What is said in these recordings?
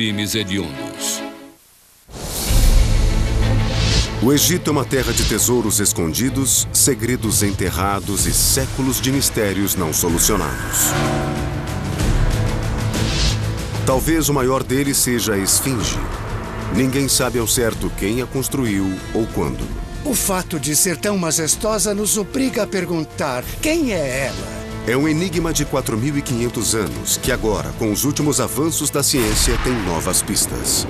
Epimes Hediondos. O Egito é uma terra de tesouros escondidos, segredos enterrados e séculos de mistérios não solucionados. Talvez o maior deles seja a Esfinge. Ninguém sabe ao certo quem a construiu ou quando. O fato de ser tão majestosa nos obriga a perguntar: quem é ela? É um enigma de 4.500 anos que agora, com os últimos avanços da ciência, tem novas pistas.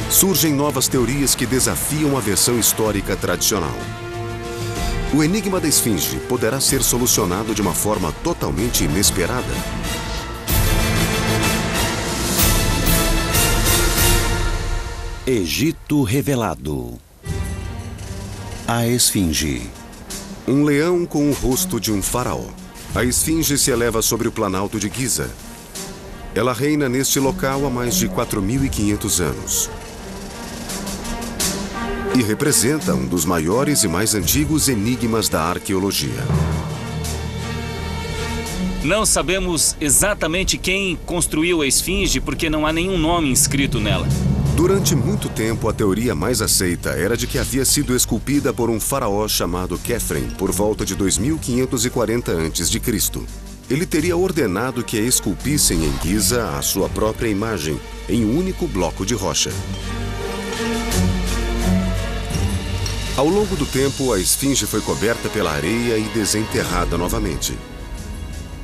Surgem novas teorias que desafiam a versão histórica tradicional. O enigma da Esfinge poderá ser solucionado de uma forma totalmente inesperada. Egito revelado. A Esfinge. Um leão com o rosto de um faraó. A Esfinge se eleva sobre o planalto de Giza. Ela reina neste local há mais de 4.500 anos. E representa um dos maiores e mais antigos enigmas da arqueologia. Não sabemos exatamente quem construiu a Esfinge porque não há nenhum nome inscrito nela. Durante muito tempo, a teoria mais aceita era de que havia sido esculpida por um faraó chamado Khephren por volta de 2540 a.C. Ele teria ordenado que a esculpissem em Giza a sua própria imagem, em um único bloco de rocha. Ao longo do tempo, a Esfinge foi coberta pela areia e desenterrada novamente.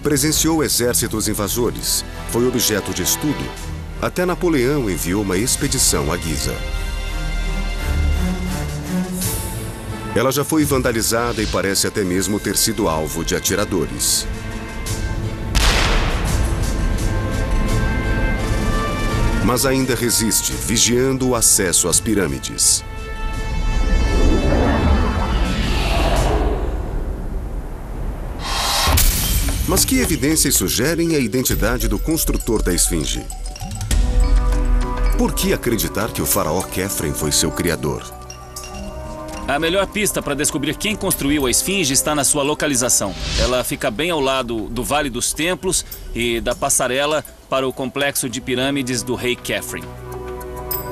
Presenciou exércitos invasores, foi objeto de estudo. Até Napoleão enviou uma expedição a Giza. Ela já foi vandalizada e parece até mesmo ter sido alvo de atiradores. Mas ainda resiste, vigiando o acesso às pirâmides. Mas que evidências sugerem a identidade do construtor da Esfinge? Por que acreditar que o faraó Khephren foi seu criador? A melhor pista para descobrir quem construiu a Esfinge está na sua localização. Ela fica bem ao lado do Vale dos Templos e da passarela para o complexo de pirâmides do rei Khephren.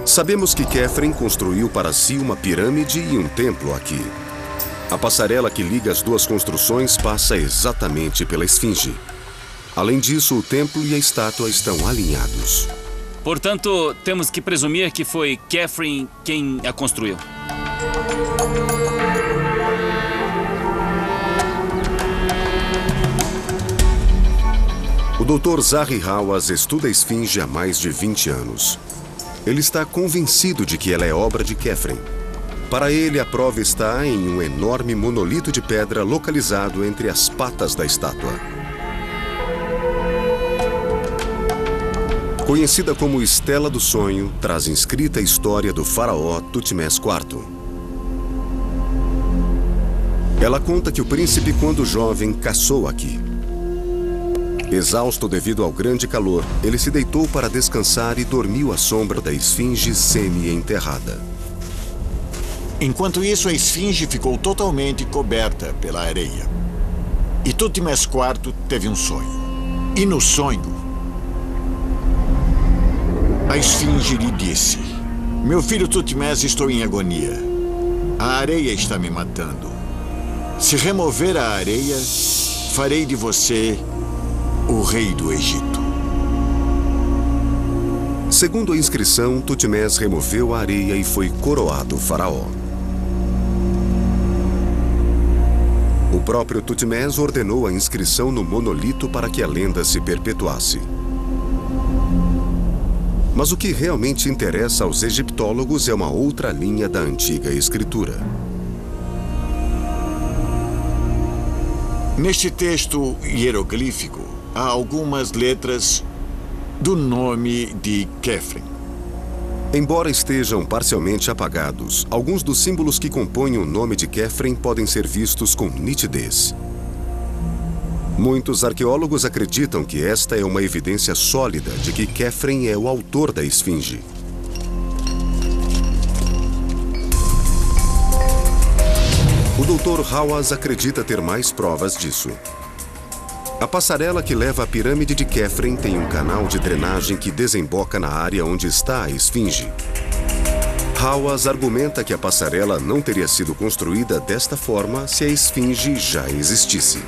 Sabemos que Khephren construiu para si uma pirâmide e um templo aqui. A passarela que liga as duas construções passa exatamente pela Esfinge. Além disso, o templo e a estátua estão alinhados. Portanto, temos que presumir que foi Khephren quem a construiu. O Dr. Zahi Hawass estuda a Esfinge há mais de 20 anos. Ele está convencido de que ela é obra de Khephren. Para ele, a prova está em um enorme monolito de pedra localizado entre as patas da estátua. Conhecida como Estela do Sonho, traz inscrita a história do faraó Tutmés IV. Ela conta que o príncipe, quando jovem, caçou aqui. Exausto devido ao grande calor, ele se deitou para descansar e dormiu à sombra da Esfinge semi-enterrada. Enquanto isso, a Esfinge ficou totalmente coberta pela areia. E Tutmés IV teve um sonho. E no sonho, a Esfinge lhe disse: meu filho Tutmés, estou em agonia. A areia está me matando. Se remover a areia, farei de você o rei do Egito. Segundo a inscrição, Tutmés removeu a areia e foi coroado faraó. O próprio Tutmés ordenou a inscrição no monolito para que a lenda se perpetuasse. Mas o que realmente interessa aos egiptólogos é uma outra linha da antiga escritura. Neste texto hieroglífico, há algumas letras do nome de Khephren. Embora estejam parcialmente apagados, alguns dos símbolos que compõem o nome de Khephren podem ser vistos com nitidez. Muitos arqueólogos acreditam que esta é uma evidência sólida de que Khephren é o autor da Esfinge. O Dr. Hawass acredita ter mais provas disso. A passarela que leva à pirâmide de Khephren tem um canal de drenagem que desemboca na área onde está a esfinge. Hawass argumenta que a passarela não teria sido construída desta forma se a esfinge já existisse.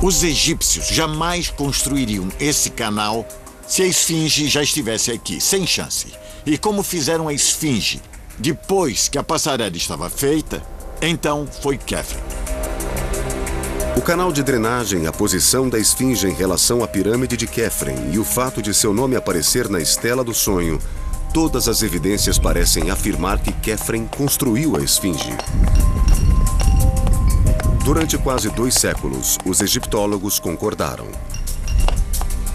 Os egípcios jamais construiriam esse canal se a esfinge já estivesse aqui, sem chance. E como fizeram a esfinge depois que a passarela estava feita, então foi Khephren. O canal de drenagem, a posição da esfinge em relação à pirâmide de Khephren e o fato de seu nome aparecer na Estela do Sonho, todas as evidências parecem afirmar que Khephren construiu a esfinge. Durante quase 2 séculos, os egiptólogos concordaram.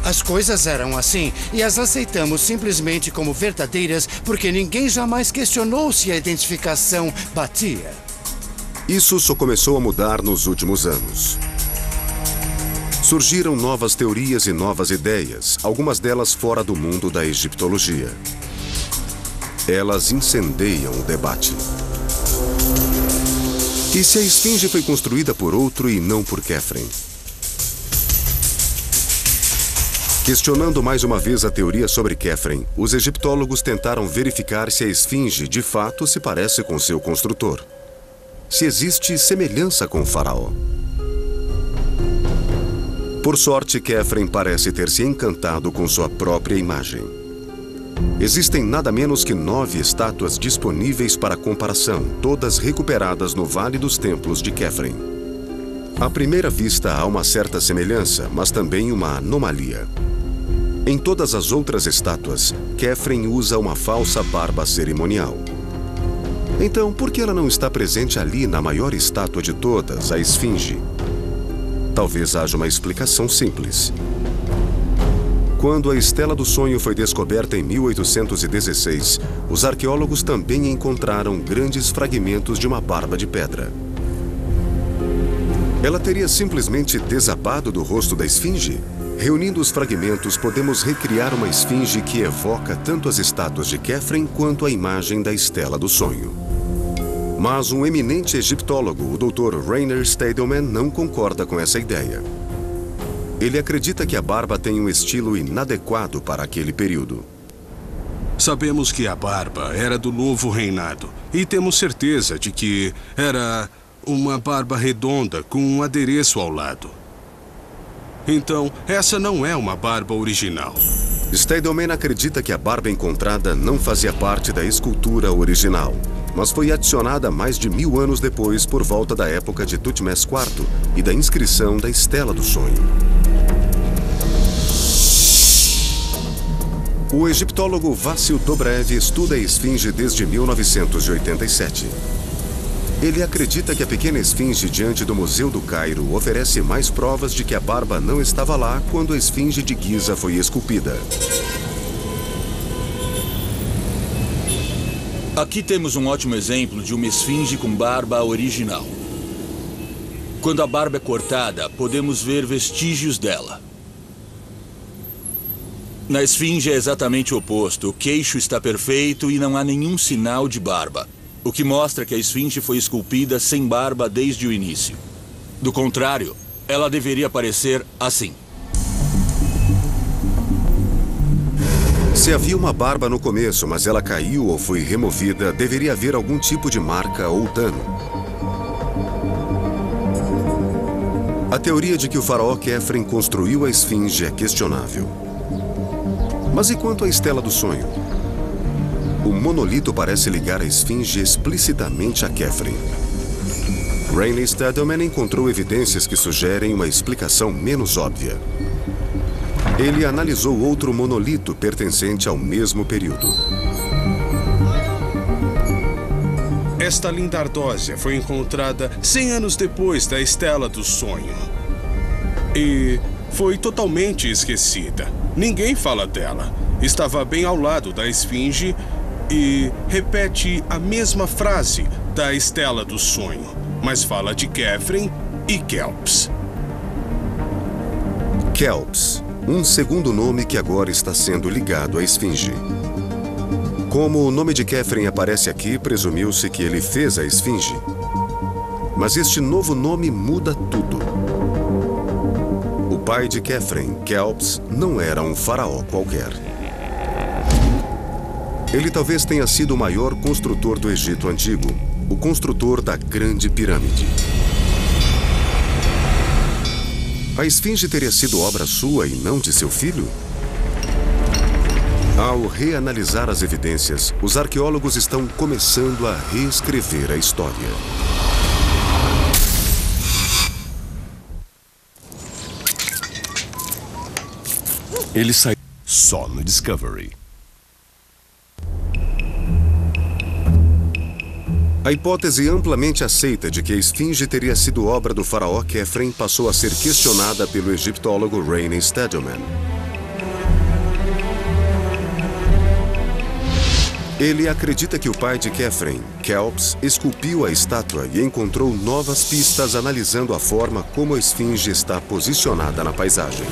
As coisas eram assim e as aceitamos simplesmente como verdadeiras porque ninguém jamais questionou se a identificação batia. Isso só começou a mudar nos últimos anos. Surgiram novas teorias e novas ideias, algumas delas fora do mundo da egiptologia. Elas incendeiam o debate. E se a esfinge foi construída por outro e não por Khephren? Questionando mais uma vez a teoria sobre Khephren, os egiptólogos tentaram verificar se a esfinge de fato se parece com seu construtor. Se existe semelhança com o faraó. Por sorte, Khephren parece ter se encantado com sua própria imagem. Existem nada menos que 9 estátuas disponíveis para comparação, todas recuperadas no Vale dos Templos de Khephren. À primeira vista, há uma certa semelhança, mas também uma anomalia. Em todas as outras estátuas, Khephren usa uma falsa barba cerimonial. Então, por que ela não está presente ali na maior estátua de todas, a esfinge? Talvez haja uma explicação simples. Quando a Estela do Sonho foi descoberta em 1816, os arqueólogos também encontraram grandes fragmentos de uma barba de pedra. Ela teria simplesmente desabado do rosto da esfinge? Reunindo os fragmentos, podemos recriar uma esfinge que evoca tanto as estátuas de Khephren quanto a imagem da Estela do Sonho. Mas um eminente egiptólogo, o Dr. Rainer Stadelman, não concorda com essa ideia. Ele acredita que a barba tem um estilo inadequado para aquele período. Sabemos que a barba era do novo reinado e temos certeza de que era uma barba redonda com um adereço ao lado. Então, essa não é uma barba original. Stadelman acredita que a barba encontrada não fazia parte da escultura original, mas foi adicionada mais de 1000 anos depois por volta da época de Tutmés IV e da inscrição da Estela do Sonho. O egiptólogo Vassil Dobrev estuda a esfinge desde 1987. Ele acredita que a pequena esfinge diante do Museu do Cairo oferece mais provas de que a barba não estava lá quando a esfinge de Giza foi esculpida. Aqui temos um ótimo exemplo de uma esfinge com barba original. Quando a barba é cortada, podemos ver vestígios dela. Na esfinge é exatamente o oposto. O queixo está perfeito e não há nenhum sinal de barba, o que mostra que a esfinge foi esculpida sem barba desde o início. Do contrário, ela deveria parecer assim. Se havia uma barba no começo, mas ela caiu ou foi removida, deveria haver algum tipo de marca ou dano. A teoria de que o faraó Khephren construiu a esfinge é questionável. Mas e quanto à Estela do Sonho? O monolito parece ligar a esfinge explicitamente a Khephren. Rainer Stadelman encontrou evidências que sugerem uma explicação menos óbvia. Ele analisou outro monolito pertencente ao mesmo período. Esta linda ardósia foi encontrada 100 anos depois da Estela do Sonho. E foi totalmente esquecida. Ninguém fala dela. Estava bem ao lado da esfinge e repete a mesma frase da Estela do Sonho, mas fala de Khephren e Kelps. Kelps, um segundo nome que agora está sendo ligado à esfinge. Como o nome de Khephren aparece aqui, presumiu-se que ele fez a esfinge. Mas este novo nome muda tudo. pai de Khephren, Kelps, não era um faraó qualquer. Ele talvez tenha sido o maior construtor do Egito Antigo, o construtor da Grande Pirâmide. A esfinge teria sido obra sua e não de seu filho? Ao reanalisar as evidências, os arqueólogos estão começando a reescrever a história. Ele saiu só no Discovery. A hipótese amplamente aceita de que a esfinge teria sido obra do faraó Khephren passou a ser questionada pelo egiptólogo Rainey Stadelman. Ele acredita que o pai de Khephren, Kelps, esculpiu a estátua e encontrou novas pistas analisando a forma como a esfinge está posicionada na paisagem.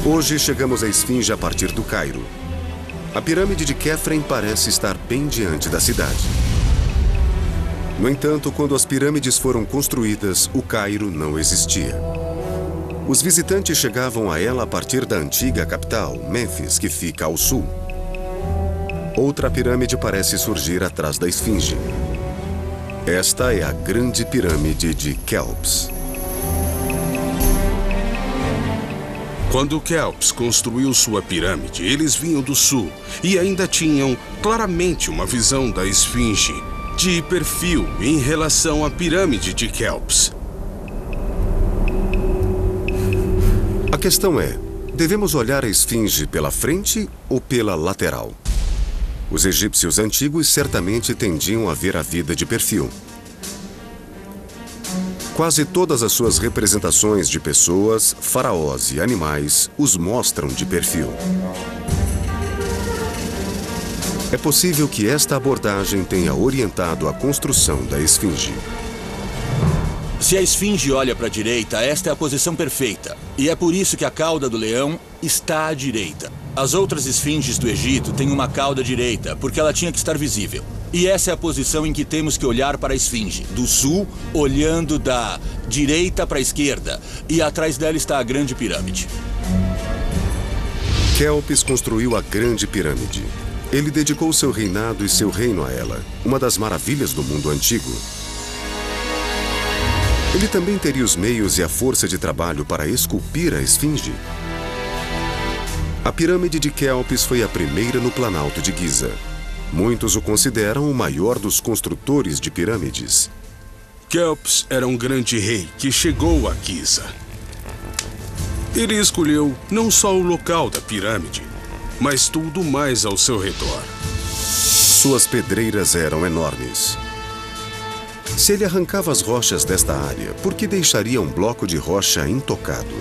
Hoje chegamos à esfinge a partir do Cairo. A pirâmide de Khephren parece estar bem diante da cidade. No entanto, quando as pirâmides foram construídas, o Cairo não existia. Os visitantes chegavam a ela a partir da antiga capital, Mênfis, que fica ao sul. Outra pirâmide parece surgir atrás da esfinge. Esta é a Grande Pirâmide de Kelps. Quando Kelps construiu sua pirâmide, eles vinham do sul e ainda tinham claramente uma visão da esfinge de perfil em relação à pirâmide de Kelps. A questão é, devemos olhar a esfinge pela frente ou pela lateral? Os egípcios antigos certamente tendiam a ver a vida de perfil. Quase todas as suas representações de pessoas, faraós e animais os mostram de perfil. É possível que esta abordagem tenha orientado a construção da esfinge. Se a esfinge olha para a direita, esta é a posição perfeita. E é por isso que a cauda do leão está à direita. As outras esfinges do Egito têm uma cauda direita, porque ela tinha que estar visível. E essa é a posição em que temos que olhar para a esfinge. Do sul, olhando da direita para a esquerda. E atrás dela está a Grande Pirâmide. Kelps construiu a Grande Pirâmide. Ele dedicou seu reinado e seu reino a ela, uma das maravilhas do mundo antigo. Ele também teria os meios e a força de trabalho para esculpir a esfinge. A pirâmide de Kelps foi a primeira no Planalto de Giza. Muitos o consideram o maior dos construtores de pirâmides. Kelps era um grande rei que chegou a Giza. Ele escolheu não só o local da pirâmide, mas tudo mais ao seu redor. Suas pedreiras eram enormes. Se ele arrancava as rochas desta área, por que deixaria um bloco de rocha intocado?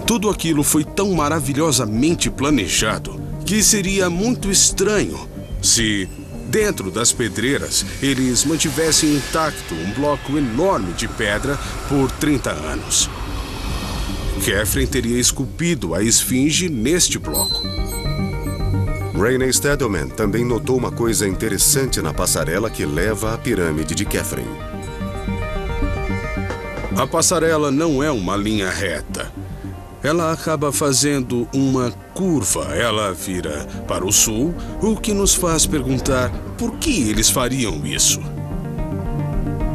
Tudo aquilo foi tão maravilhosamente planejado que seria muito estranho se, dentro das pedreiras, eles mantivessem intacto um bloco enorme de pedra por 30 anos. Khephren teria esculpido a esfinge neste bloco. Rainey Stadelman também notou uma coisa interessante na passarela que leva à pirâmide de Khephren. A passarela não é uma linha reta. Ela acaba fazendo uma curva. Ela vira para o sul, o que nos faz perguntar por que eles fariam isso.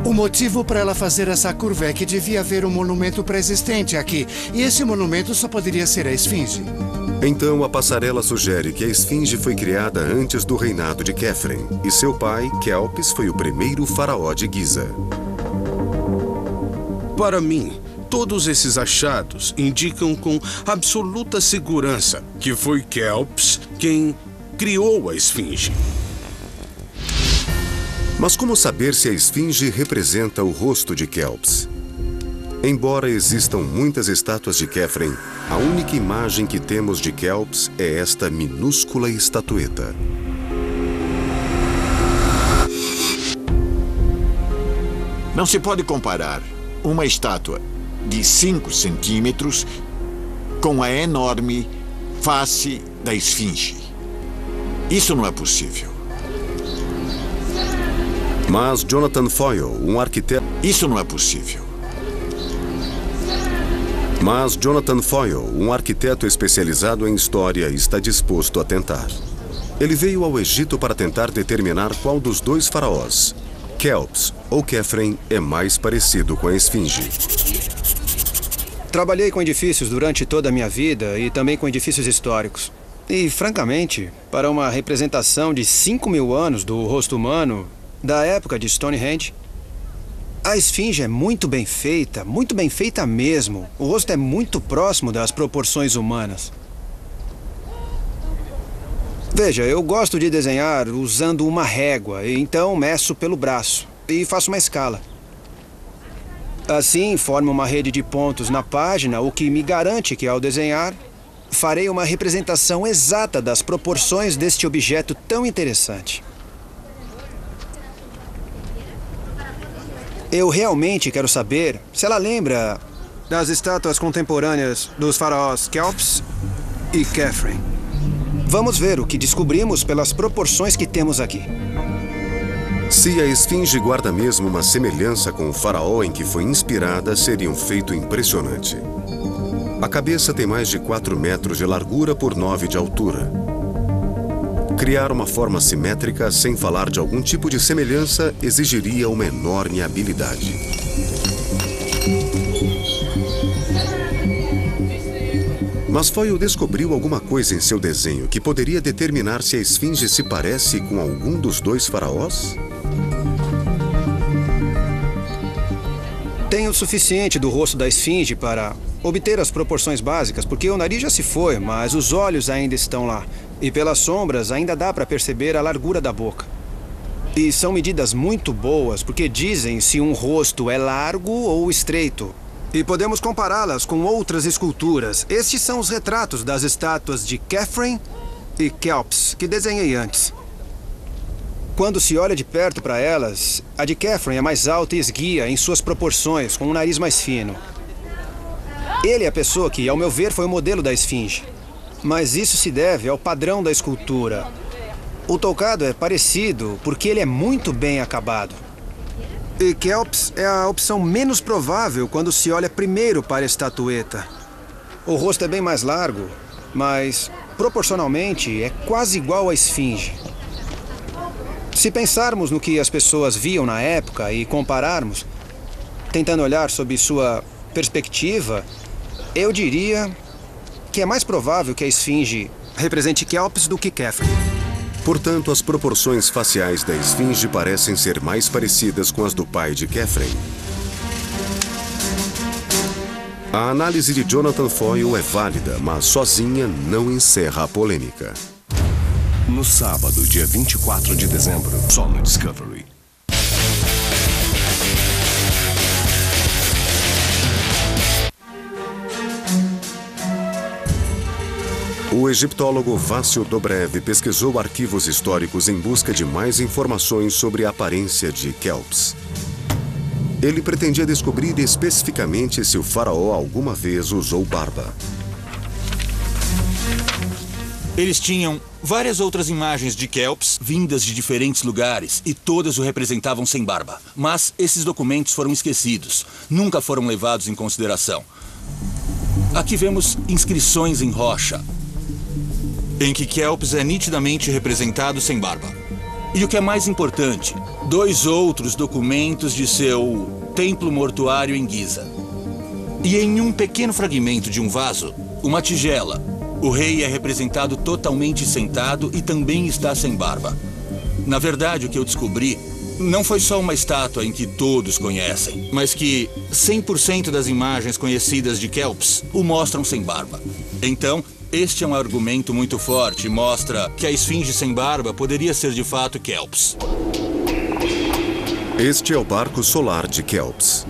O motivo para ela fazer essa curva é que devia haver um monumento pré-existente aqui. E esse monumento só poderia ser a esfinge. Então, a passarela sugere que a esfinge foi criada antes do reinado de Khephren e seu pai, Kelps, foi o primeiro faraó de Giza. Para mim, todos esses achados indicam com absoluta segurança que foi Kelps quem criou a esfinge. Mas como saber se a esfinge representa o rosto de Kelps? Embora existam muitas estátuas de Khephren, a única imagem que temos de Kelps é esta minúscula estatueta. Não se pode comparar uma estátua de 5 centímetros com a enorme face da esfinge. Isso não é possível. Mas Jonathan Foyle, um arquiteto... Isso não é possível. Mas Jonathan Foyle, um arquiteto especializado em história, está disposto a tentar. Ele veio ao Egito para tentar determinar qual dos dois faraós, Quéops ou Khéphren, é mais parecido com a Esfinge. Trabalhei com edifícios durante toda a minha vida e também com edifícios históricos. E, francamente, para uma representação de 5.000 anos do rosto humano, da época de Stonehenge, a esfinge é muito bem feita mesmo. O rosto é muito próximo das proporções humanas. Veja, eu gosto de desenhar usando uma régua, então meço pelo braço e faço uma escala. Assim, formo uma rede de pontos na página, o que me garante que, ao desenhar, farei uma representação exata das proporções deste objeto tão interessante. Eu realmente quero saber se ela lembra das estátuas contemporâneas dos faraós Quéops e Khéphren. Vamos ver o que descobrimos pelas proporções que temos aqui. Se a Esfinge guarda mesmo uma semelhança com o faraó em que foi inspirada, seria um feito impressionante. A cabeça tem mais de 4 metros de largura por 9 de altura. Criar uma forma simétrica sem falar de algum tipo de semelhança exigiria uma enorme habilidade. Mas Foyle descobriu alguma coisa em seu desenho que poderia determinar se a Esfinge se parece com algum dos dois faraós? Tenho o suficiente do rosto da esfinge para obter as proporções básicas, porque o nariz já se foi, mas os olhos ainda estão lá. E pelas sombras ainda dá para perceber a largura da boca. E são medidas muito boas, porque dizem se um rosto é largo ou estreito. E podemos compará-las com outras esculturas. Estes são os retratos das estátuas de Khéphren e Quéops, que desenhei antes. Quando se olha de perto para elas, a de Khéphren é mais alta e esguia em suas proporções, com um nariz mais fino. Ele é a pessoa que, ao meu ver, foi o modelo da esfinge. Mas isso se deve ao padrão da escultura. O tocado é parecido porque ele é muito bem acabado. E Quéops é a opção menos provável quando se olha primeiro para a estatueta. O rosto é bem mais largo, mas proporcionalmente é quase igual à esfinge. Se pensarmos no que as pessoas viam na época e compararmos, tentando olhar sob sua perspectiva, eu diria que é mais provável que a esfinge represente Quéops do que Khéphren. Portanto, as proporções faciais da Esfinge parecem ser mais parecidas com as do pai de Khéphren. A análise de Jonathan Foyle é válida, mas sozinha não encerra a polêmica. No sábado, dia 24 de dezembro, só no Discovery. O egiptólogo Vássio Dobrev pesquisou arquivos históricos em busca de mais informações sobre a aparência de Quéops. Ele pretendia descobrir especificamente se o faraó alguma vez usou barba. Eles tinham várias outras imagens de Quéops vindas de diferentes lugares e todas o representavam sem barba. Mas esses documentos foram esquecidos, nunca foram levados em consideração. Aqui vemos inscrições em rocha, em que Quéops é nitidamente representado sem barba. E o que é mais importante, 2 outros documentos de seu templo mortuário em Giza. E em um pequeno fragmento de um vaso, uma tigela, o rei é representado totalmente sentado e também está sem barba. Na verdade, o que eu descobri não foi só uma estátua em que todos conhecem, mas que 100% das imagens conhecidas de Quéops o mostram sem barba. Então, este é um argumento muito forte e mostra que a esfinge sem barba poderia ser de fato Quéops. Este é o barco solar de Quéops.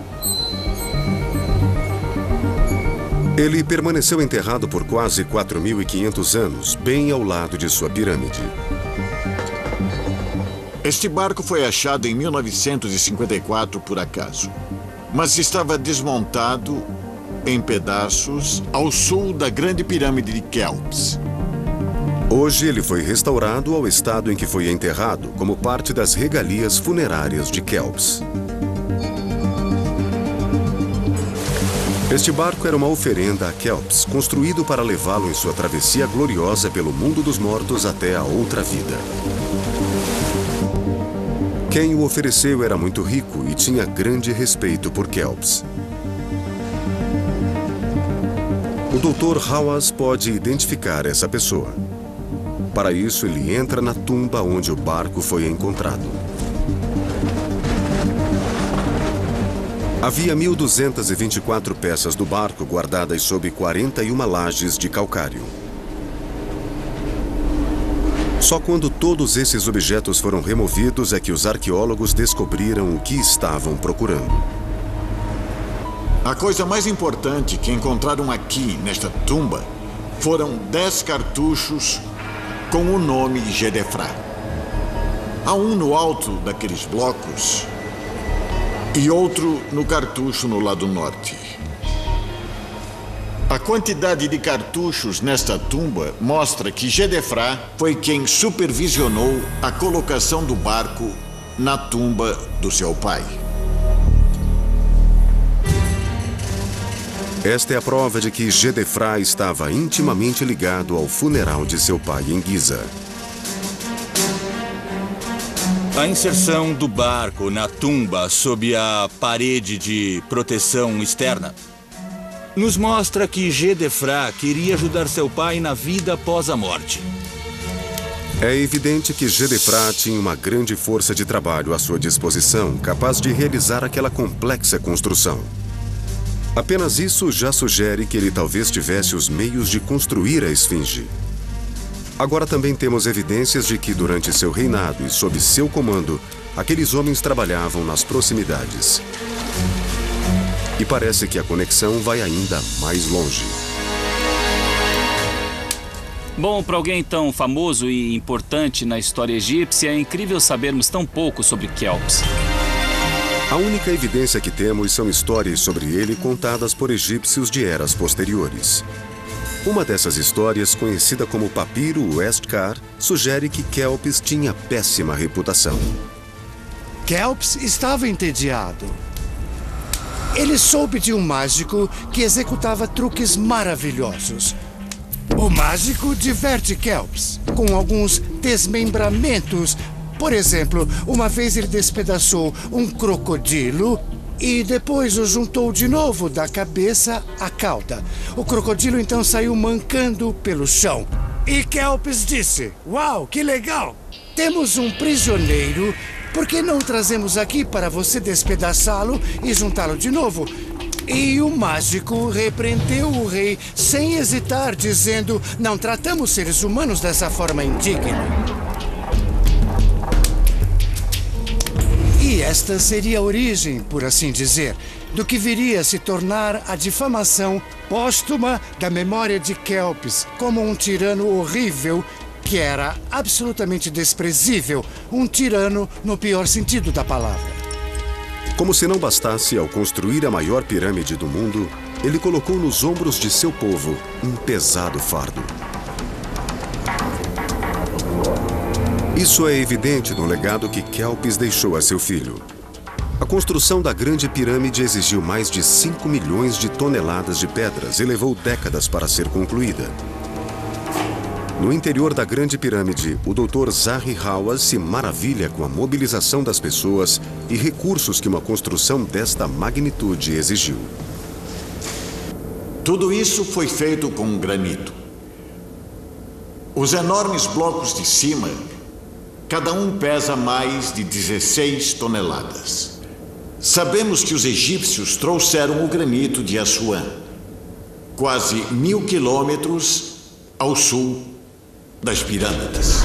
Ele permaneceu enterrado por quase 4.500 anos, bem ao lado de sua pirâmide. Este barco foi achado em 1954 por acaso, mas estava desmontado em pedaços ao sul da Grande Pirâmide de Quéops. Hoje ele foi restaurado ao estado em que foi enterrado, como parte das regalias funerárias de Kelps. Este barco era uma oferenda a Kelps, construído para levá-lo em sua travessia gloriosa pelo mundo dos mortos até a outra vida. Quem o ofereceu era muito rico e tinha grande respeito por Kelps. O Dr. Hawaz pode identificar essa pessoa. Para isso, ele entra na tumba onde o barco foi encontrado. Havia 1.224 peças do barco guardadas sob 41 lajes de calcário. Só quando todos esses objetos foram removidos é que os arqueólogos descobriram o que estavam procurando. A coisa mais importante que encontraram aqui, nesta tumba, foram 10 cartuchos com o nome Gedefra. Há um no alto daqueles blocos e outro no cartucho no lado norte. A quantidade de cartuchos nesta tumba mostra que Gedefra foi quem supervisionou a colocação do barco na tumba do seu pai. Esta é a prova de que Gedefra estava intimamente ligado ao funeral de seu pai em Giza. A inserção do barco na tumba sob a parede de proteção externa nos mostra que Gedefra queria ajudar seu pai na vida após a morte. É evidente que Gedefra tinha uma grande força de trabalho à sua disposição, capaz de realizar aquela complexa construção. Apenas isso já sugere que ele talvez tivesse os meios de construir a esfinge. Agora também temos evidências de que durante seu reinado e sob seu comando, aqueles homens trabalhavam nas proximidades. E parece que a conexão vai ainda mais longe. Bom, para alguém tão famoso e importante na história egípcia, é incrível sabermos tão pouco sobre Kelps. A única evidência que temos são histórias sobre ele contadas por egípcios de eras posteriores. Uma dessas histórias, conhecida como Papiro Uestkar, sugere que Kelps tinha péssima reputação. Kelps estava entediado. Ele soube de um mágico que executava truques maravilhosos. O mágico diverte Kelps com alguns desmembramentos. Por exemplo, uma vez ele despedaçou um crocodilo e depois o juntou de novo da cabeça à cauda. O crocodilo então saiu mancando pelo chão. E Kelps disse: "Uau, que legal! Temos um prisioneiro. Por que não trazemos aqui para você despedaçá-lo e juntá-lo de novo?" E o mágico repreendeu o rei sem hesitar, dizendo: "Não tratamos seres humanos dessa forma indigna." E esta seria a origem, por assim dizer, do que viria a se tornar a difamação póstuma da memória de Kelps como um tirano horrível que era absolutamente desprezível, um tirano no pior sentido da palavra. Como se não bastasse, ao construir a maior pirâmide do mundo, ele colocou nos ombros de seu povo um pesado fardo. Isso é evidente no legado que Kelps deixou a seu filho. A construção da Grande Pirâmide exigiu mais de 5 milhões de toneladas de pedras e levou décadas para ser concluída. No interior da Grande Pirâmide, o Dr. Zahi Hawass se maravilha com a mobilização das pessoas e recursos que uma construção desta magnitude exigiu. Tudo isso foi feito com granito. Os enormes blocos de cima, cada um pesa mais de 16 toneladas. Sabemos que os egípcios trouxeram o granito de Assuã, quase 1.000 quilômetros ao sul das pirâmides.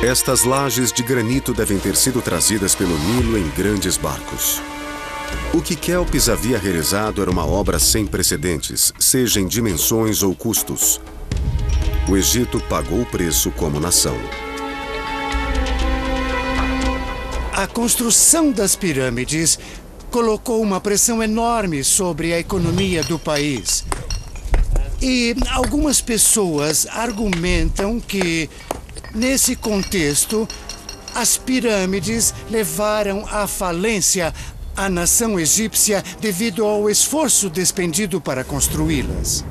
Estas lajes de granito devem ter sido trazidas pelo Nilo em grandes barcos. O que Kelps havia realizado era uma obra sem precedentes, seja em dimensões ou custos. O Egito pagou o preço como nação. A construção das pirâmides colocou uma pressão enorme sobre a economia do país. E algumas pessoas argumentam que, nesse contexto, as pirâmides levaram à falência a nação egípcia devido ao esforço despendido para construí-las.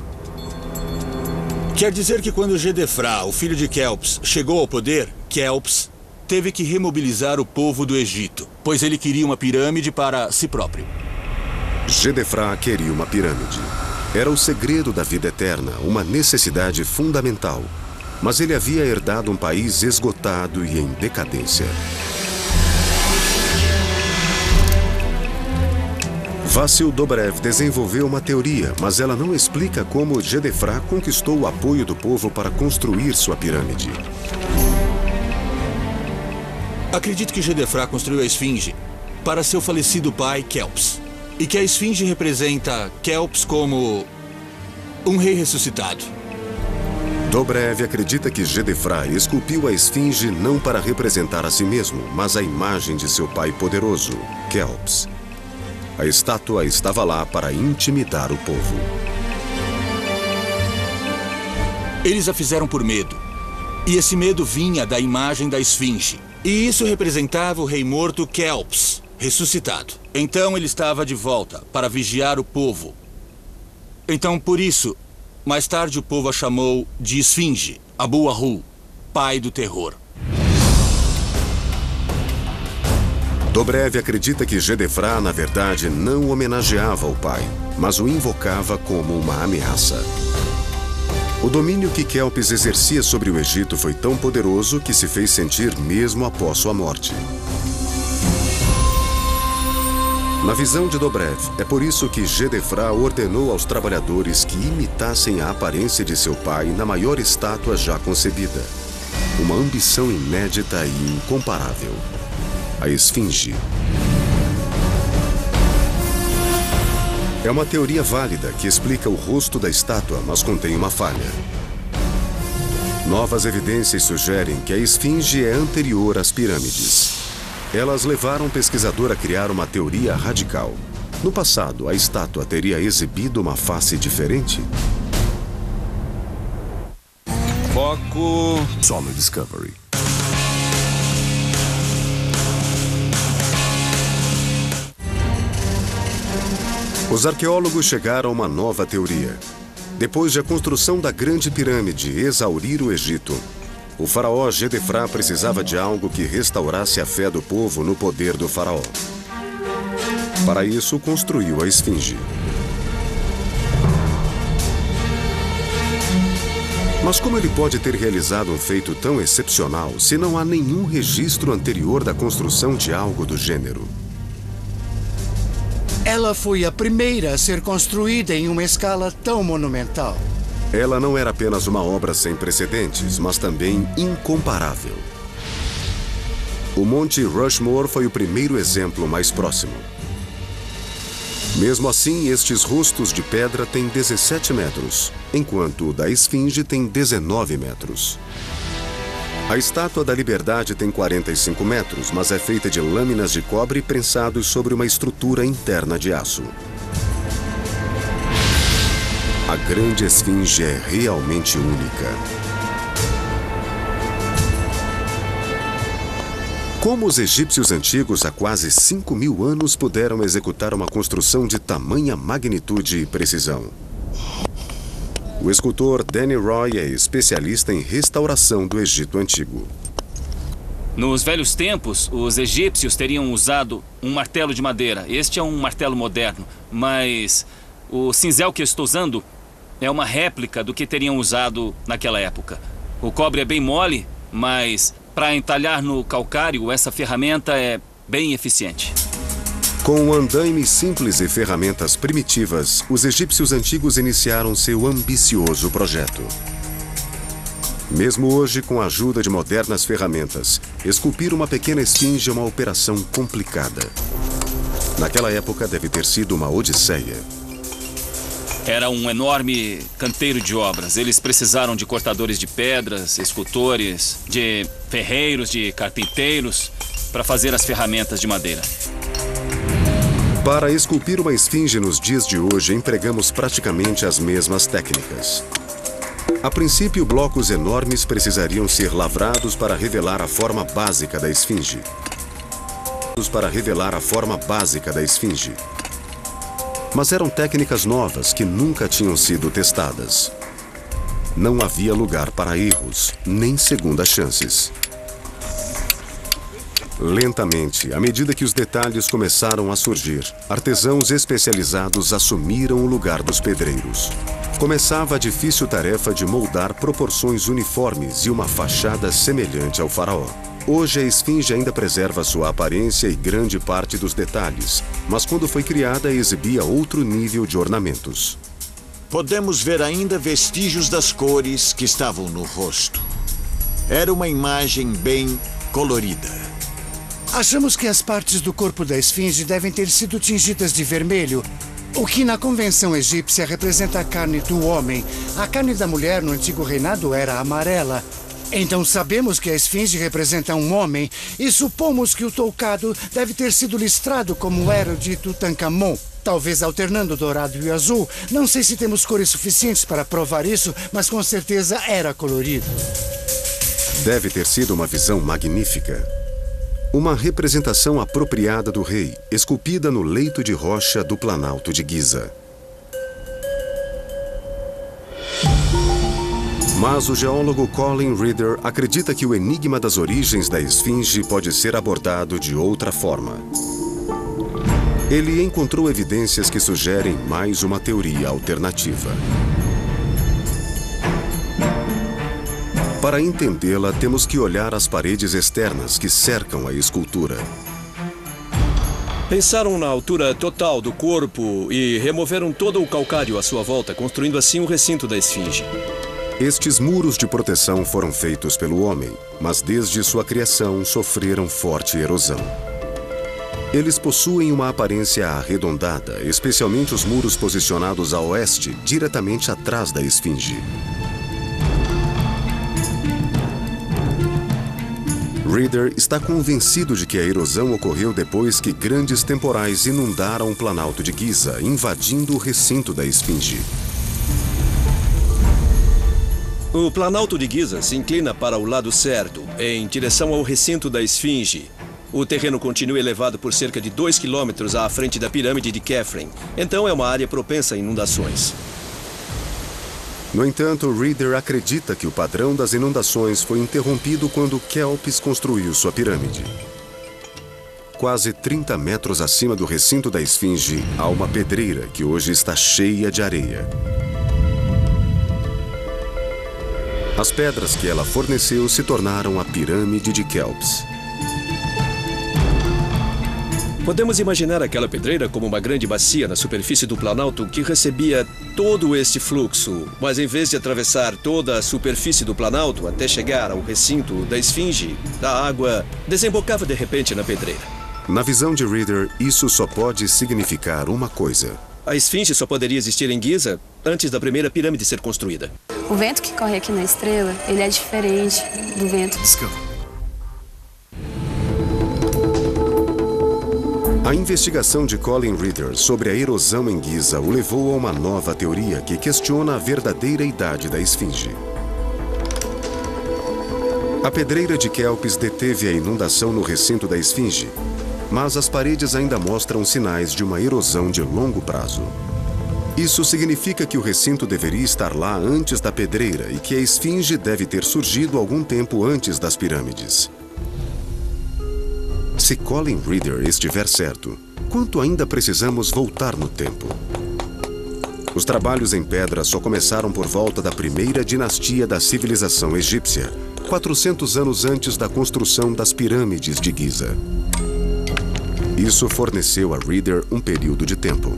Quer dizer que quando Gedefra, o filho de Kelps, chegou ao poder, Kelps teve que remobilizar o povo do Egito, pois ele queria uma pirâmide para si próprio. Gedefra queria uma pirâmide. Era o segredo da vida eterna, uma necessidade fundamental. Mas ele havia herdado um país esgotado e em decadência. Vassil Dobrev desenvolveu uma teoria, mas ela não explica como Gedefra conquistou o apoio do povo para construir sua pirâmide. Acredito que Gedefra construiu a esfinge para seu falecido pai, Kelps. E que a esfinge representa Kelps como um rei ressuscitado. Dobrev acredita que Gedefra esculpiu a esfinge não para representar a si mesmo, mas a imagem de seu pai poderoso, Kelps. A estátua estava lá para intimidar o povo. Eles a fizeram por medo. E esse medo vinha da imagem da esfinge. E isso representava o rei morto Kelps, ressuscitado. Então ele estava de volta para vigiar o povo. Então, por isso, mais tarde o povo a chamou de Esfinge, Abu-Ahu, pai do terror. Dobrev acredita que Gedefra, na verdade, não homenageava o pai, mas o invocava como uma ameaça. O domínio que Kelps exercia sobre o Egito foi tão poderoso que se fez sentir mesmo após sua morte. Na visão de Dobrev, é por isso que Gedefra ordenou aos trabalhadores que imitassem a aparência de seu pai na maior estátua já concebida. Uma ambição inédita e incomparável. A Esfinge. É uma teoria válida que explica o rosto da estátua, mas contém uma falha. Novas evidências sugerem que a Esfinge é anterior às pirâmides. Elas levaram o pesquisador a criar uma teoria radical. No passado, a estátua teria exibido uma face diferente? Foco... Só no Discovery. Os arqueólogos chegaram a uma nova teoria. Depois de a construção da Grande Pirâmide exaurir o Egito, o faraó Gedefra precisava de algo que restaurasse a fé do povo no poder do faraó. Para isso, construiu a Esfinge. Mas como ele pode ter realizado um feito tão excepcional se não há nenhum registro anterior da construção de algo do gênero? Ela foi a primeira a ser construída em uma escala tão monumental. Ela não era apenas uma obra sem precedentes, mas também incomparável. O Monte Rushmore foi o primeiro exemplo mais próximo. Mesmo assim, estes rostos de pedra têm 17 metros, enquanto o da Esfinge tem 19 metros. A Estátua da Liberdade tem 45 metros, mas é feita de lâminas de cobre prensados sobre uma estrutura interna de aço. A Grande Esfinge é realmente única. Como os egípcios antigos há quase 5.000 anos puderam executar uma construção de tamanha magnitude e precisão? O escultor Danny Roy é especialista em restauração do Egito Antigo. Nos velhos tempos, os egípcios teriam usado um martelo de madeira. Este é um martelo moderno, mas o cinzel que eu estou usando é uma réplica do que teriam usado naquela época. O cobre é bem mole, mas para entalhar no calcário, essa ferramenta é bem eficiente. Com um andaime simples e ferramentas primitivas, os egípcios antigos iniciaram seu ambicioso projeto. Mesmo hoje, com a ajuda de modernas ferramentas, esculpir uma pequena esfinge é uma operação complicada. Naquela época, deve ter sido uma odisseia. Era um enorme canteiro de obras. Eles precisaram de cortadores de pedras, escultores, de ferreiros, de carpinteiros, para fazer as ferramentas de madeira. Para esculpir uma esfinge nos dias de hoje, empregamos praticamente as mesmas técnicas. A princípio, blocos enormes precisariam ser lavrados para revelar a forma básica da esfinge. Mas eram técnicas novas que nunca tinham sido testadas. Não havia lugar para erros, nem segundas chances. Lentamente, à medida que os detalhes começaram a surgir, artesãos especializados assumiram o lugar dos pedreiros. Começava a difícil tarefa de moldar proporções uniformes e uma fachada semelhante ao faraó. Hoje a esfinge ainda preserva sua aparência e grande parte dos detalhes, mas quando foi criada exibia outro nível de ornamentos. Podemos ver ainda vestígios das cores que estavam no rosto. Era uma imagem bem colorida. Achamos que as partes do corpo da esfinge devem ter sido tingidas de vermelho, o que na convenção egípcia representa a carne do homem. A carne da mulher no antigo reinado era amarela. Então sabemos que a esfinge representa um homem e supomos que o toucado deve ter sido listrado como era o de Tutankhamon, talvez alternando o dourado e o azul. Não sei se temos cores suficientes para provar isso, mas com certeza era colorido. Deve ter sido uma visão magnífica. Uma representação apropriada do rei, esculpida no leito de rocha do Planalto de Giza. Mas o geólogo Colin Reeder acredita que o enigma das origens da esfinge pode ser abordado de outra forma. Ele encontrou evidências que sugerem mais uma teoria alternativa. Para entendê-la, temos que olhar as paredes externas que cercam a escultura. Pensaram na altura total do corpo e removeram todo o calcário à sua volta, construindo assim o recinto da esfinge. Estes muros de proteção foram feitos pelo homem, mas desde sua criação sofreram forte erosão. Eles possuem uma aparência arredondada, especialmente os muros posicionados a oeste, diretamente atrás da esfinge. Reeder está convencido de que a erosão ocorreu depois que grandes temporais inundaram o Planalto de Giza, invadindo o recinto da esfinge. O Planalto de Giza se inclina para o lado certo, em direção ao recinto da esfinge. O terreno continua elevado por cerca de 2 quilômetros à frente da pirâmide de Khafre, então é uma área propensa a inundações. No entanto, Reeder acredita que o padrão das inundações foi interrompido quando Kelps construiu sua pirâmide. Quase 30 metros acima do recinto da esfinge, há uma pedreira que hoje está cheia de areia. As pedras que ela forneceu se tornaram a pirâmide de Kelps. Podemos imaginar aquela pedreira como uma grande bacia na superfície do Planalto que recebia todo este fluxo, mas em vez de atravessar toda a superfície do Planalto até chegar ao recinto da esfinge, a água desembocava de repente na pedreira. Na visão de Reeder, isso só pode significar uma coisa. A esfinge só poderia existir em Giza antes da primeira pirâmide ser construída. O vento que corre aqui na estrela, ele é diferente do vento do céu. A investigação de Colin Reeder sobre a erosão em Giza o levou a uma nova teoria que questiona a verdadeira idade da esfinge. A pedreira de Kelps deteve a inundação no recinto da esfinge, mas as paredes ainda mostram sinais de uma erosão de longo prazo. Isso significa que o recinto deveria estar lá antes da pedreira e que a esfinge deve ter surgido algum tempo antes das pirâmides. Se Colin Reeder estiver certo, quanto ainda precisamos voltar no tempo? Os trabalhos em pedra só começaram por volta da primeira dinastia da civilização egípcia, 400 anos antes da construção das pirâmides de Giza. Isso forneceu a Reeder um período de tempo.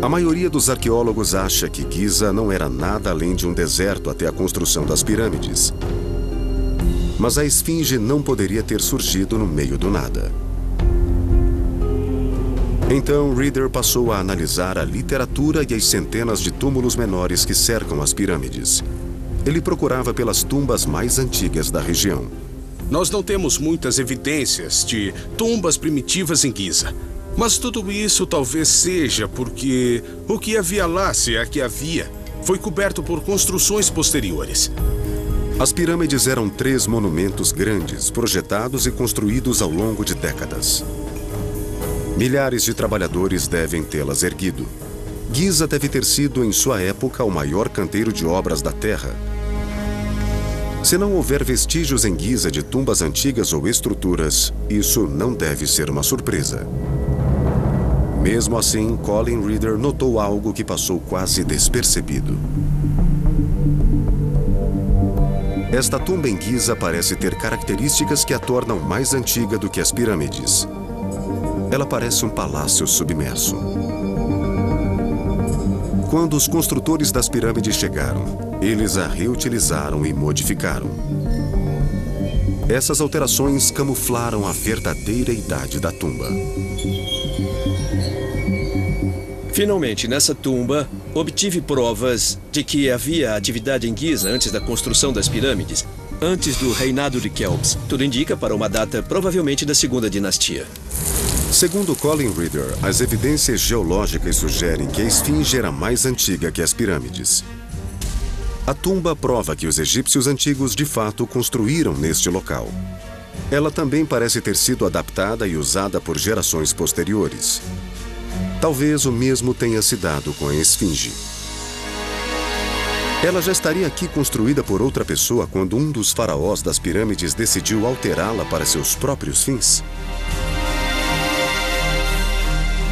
A maioria dos arqueólogos acha que Giza não era nada além de um deserto até a construção das pirâmides. Mas a esfinge não poderia ter surgido no meio do nada. Então, Reeder passou a analisar a literatura e as centenas de túmulos menores que cercam as pirâmides. Ele procurava pelas tumbas mais antigas da região. Nós não temos muitas evidências de tumbas primitivas em Giza. Mas tudo isso talvez seja porque o que havia lá, se é que havia, foi coberto por construções posteriores. As pirâmides eram 3 monumentos grandes, projetados e construídos ao longo de décadas. Milhares de trabalhadores devem tê-las erguido. Giza deve ter sido, em sua época, o maior canteiro de obras da Terra. Se não houver vestígios em Giza de tumbas antigas ou estruturas, isso não deve ser uma surpresa. Mesmo assim, Colin Reeder notou algo que passou quase despercebido. Esta tumba em Giza parece ter características que a tornam mais antiga do que as pirâmides. Ela parece um palácio submerso. Quando os construtores das pirâmides chegaram, eles a reutilizaram e modificaram. Essas alterações camuflaram a verdadeira idade da tumba. Finalmente, nessa tumba, obtive provas de que havia atividade em Giza antes da construção das pirâmides, antes do reinado de Kelps. Tudo indica para uma data provavelmente da segunda dinastia. Segundo Colin Reeder, as evidências geológicas sugerem que a esfinge era mais antiga que as pirâmides. A tumba prova que os egípcios antigos de fato construíram neste local. Ela também parece ter sido adaptada e usada por gerações posteriores. Talvez o mesmo tenha se dado com a esfinge. Ela já estaria aqui construída por outra pessoa quando um dos faraós das pirâmides decidiu alterá-la para seus próprios fins?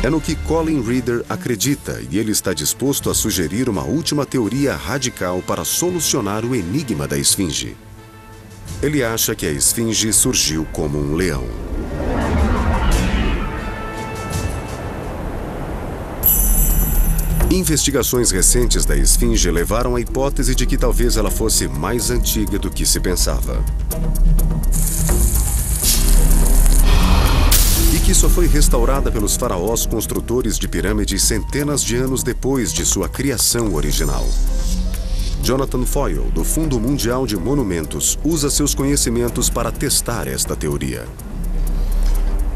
É no que Colin Reeder acredita e ele está disposto a sugerir uma última teoria radical para solucionar o enigma da esfinge. Ele acha que a esfinge surgiu como um leão. Investigações recentes da esfinge levaram à hipótese de que talvez ela fosse mais antiga do que se pensava. E que só foi restaurada pelos faraós construtores de pirâmides centenas de anos depois de sua criação original. Jonathan Foyle, do Fundo Mundial de Monumentos, usa seus conhecimentos para testar esta teoria.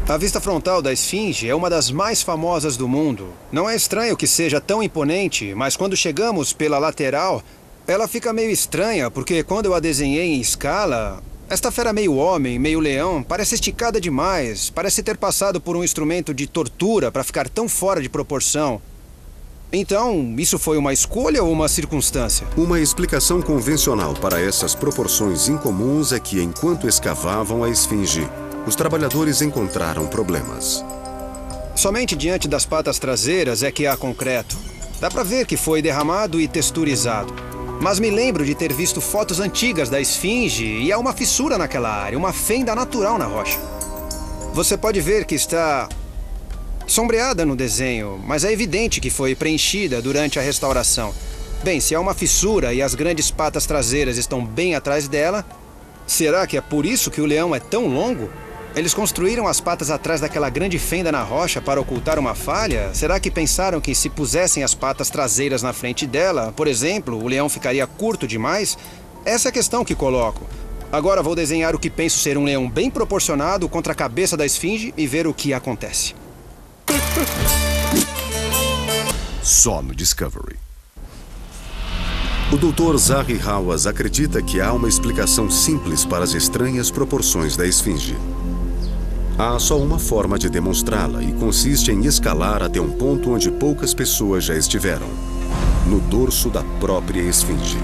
A vista frontal da esfinge é uma das mais famosas do mundo. Não é estranho que seja tão imponente, mas quando chegamos pela lateral, ela fica meio estranha, porque quando eu a desenhei em escala, esta fera meio homem, meio leão, parece esticada demais, parece ter passado por um instrumento de tortura para ficar tão fora de proporção. Então, isso foi uma escolha ou uma circunstância? Uma explicação convencional para essas proporções incomuns é que, enquanto escavavam a esfinge, os trabalhadores encontraram problemas. Somente diante das patas traseiras é que há concreto. Dá pra ver que foi derramado e texturizado. Mas me lembro de ter visto fotos antigas da esfinge e há uma fissura naquela área, uma fenda natural na rocha. Você pode ver que está sombreada no desenho, mas é evidente que foi preenchida durante a restauração. Bem, se há uma fissura e as grandes patas traseiras estão bem atrás dela, será que é por isso que o leão é tão longo? Eles construíram as patas atrás daquela grande fenda na rocha para ocultar uma falha? Será que pensaram que se pusessem as patas traseiras na frente dela, por exemplo, o leão ficaria curto demais? Essa é a questão que coloco. Agora vou desenhar o que penso ser um leão bem proporcionado contra a cabeça da esfinge e ver o que acontece. Só no Discovery. O Dr. Zahi Hawass acredita que há uma explicação simples para as estranhas proporções da esfinge. Há só uma forma de demonstrá-la e consiste em escalar até um ponto onde poucas pessoas já estiveram, no dorso da própria esfinge.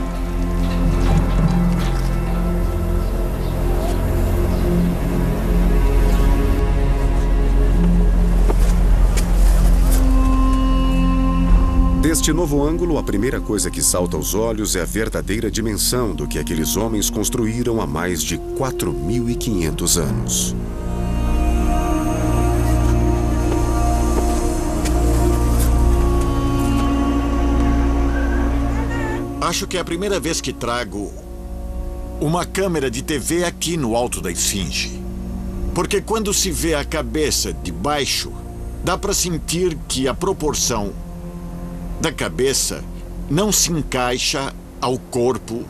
Deste novo ângulo, a primeira coisa que salta aos olhos é a verdadeira dimensão do que aqueles homens construíram há mais de 4.500 anos. Acho que é a primeira vez que trago uma câmera de TV aqui no alto da esfinge. Porque quando se vê a cabeça de baixo, dá para sentir que a proporção da cabeça não se encaixa ao corpo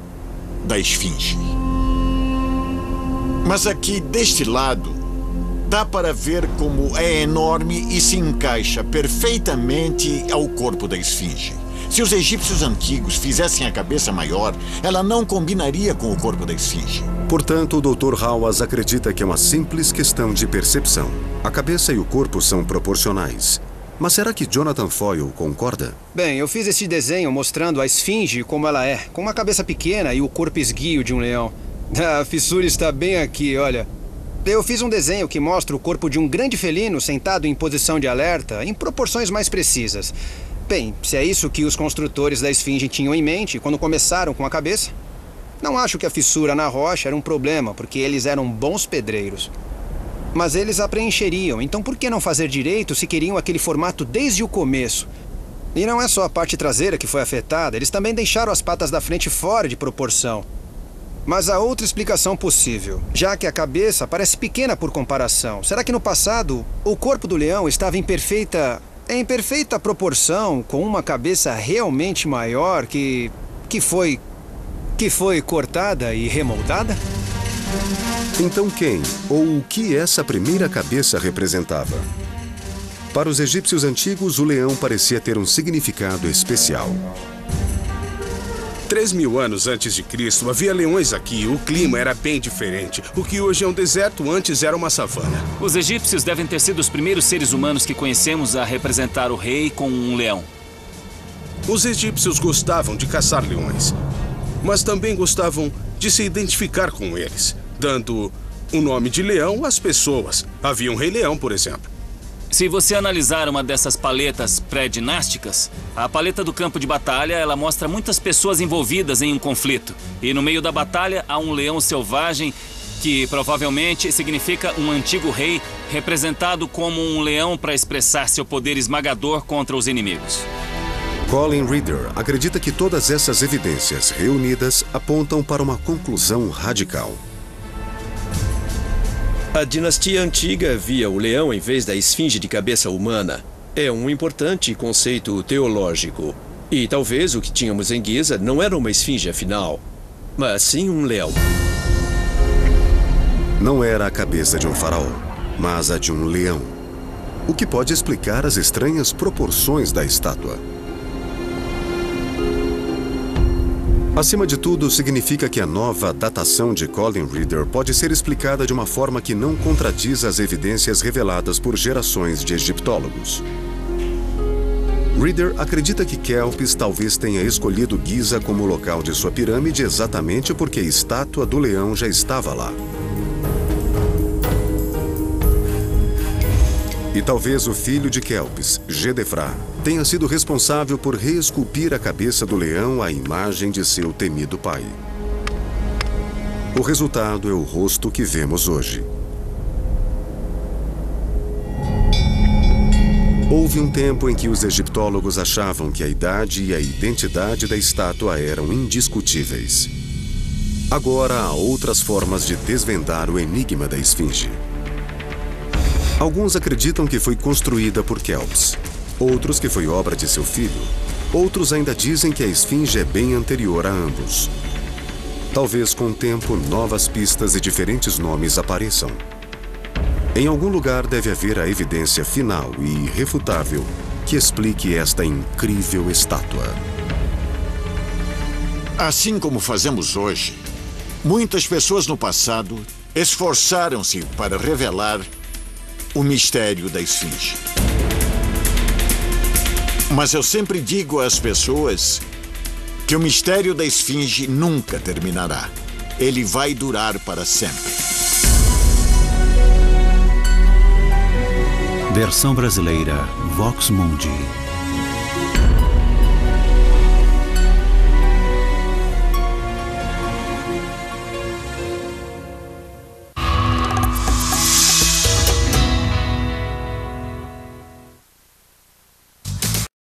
da esfinge. Mas aqui, deste lado, dá para ver como é enorme e se encaixa perfeitamente ao corpo da esfinge. Se os egípcios antigos fizessem a cabeça maior, ela não combinaria com o corpo da esfinge. Portanto, o Dr. Hawass acredita que é uma simples questão de percepção. A cabeça e o corpo são proporcionais. Mas será que Jonathan Foyle concorda? Bem, eu fiz esse desenho mostrando a esfinge como ela é, com uma cabeça pequena e o corpo esguio de um leão. A fissura está bem aqui, olha. Eu fiz um desenho que mostra o corpo de um grande felino sentado em posição de alerta, em proporções mais precisas. Bem, se é isso que os construtores da esfinge tinham em mente quando começaram com a cabeça, não acho que a fissura na rocha era um problema, porque eles eram bons pedreiros. Mas eles a preencheriam, então por que não fazer direito se queriam aquele formato desde o começo? E não é só a parte traseira que foi afetada, eles também deixaram as patas da frente fora de proporção. Mas há outra explicação possível, já que a cabeça parece pequena por comparação. Será que no passado o corpo do leão estava em perfeita proporção com uma cabeça realmente maior que foi cortada e remoldada? Então quem ou o que essa primeira cabeça representava? Para os egípcios antigos, o leão parecia ter um significado especial. 3.000 anos antes de Cristo, havia leões aqui. O clima era bem diferente. O que hoje é um deserto, antes era uma savana. Os egípcios devem ter sido os primeiros seres humanos que conhecemos a representar o rei com um leão. Os egípcios gostavam de caçar leões, mas também gostavam de se identificar com eles, dando o nome de leão às pessoas. Havia um rei leão, por exemplo. Se você analisar uma dessas paletas pré-dinásticas, a paleta do campo de batalha, ela mostra muitas pessoas envolvidas em um conflito. E no meio da batalha há um leão selvagem que provavelmente significa um antigo rei representado como um leão para expressar seu poder esmagador contra os inimigos. Colin Reeder acredita que todas essas evidências reunidas apontam para uma conclusão radical. A dinastia antiga via o leão em vez da esfinge de cabeça humana. É um importante conceito teológico. E talvez o que tínhamos em Giza não era uma esfinge afinal, mas sim um leão. Não era a cabeça de um faraó, mas a de um leão. O que pode explicar as estranhas proporções da estátua. Acima de tudo, significa que a nova datação de Colin Reeder pode ser explicada de uma forma que não contradiz as evidências reveladas por gerações de egiptólogos. Reeder acredita que Kelps talvez tenha escolhido Giza como local de sua pirâmide exatamente porque a estátua do leão já estava lá. E talvez o filho de Kelps, Gedefra, tenha sido responsável por reesculpir a cabeça do leão à imagem de seu temido pai. O resultado é o rosto que vemos hoje. Houve um tempo em que os egiptólogos achavam que a idade e a identidade da estátua eram indiscutíveis. Agora há outras formas de desvendar o enigma da esfinge. Alguns acreditam que foi construída por Kelps, outros que foi obra de seu filho, outros ainda dizem que a esfinge é bem anterior a ambos. Talvez com o tempo novas pistas e diferentes nomes apareçam. Em algum lugar deve haver a evidência final e irrefutável que explique esta incrível estátua. Assim como fazemos hoje, muitas pessoas no passado esforçaram-se para revelar o mistério da esfinge. Mas eu sempre digo às pessoas que o mistério da esfinge nunca terminará. Ele vai durar para sempre. Versão brasileira Vox Mundi.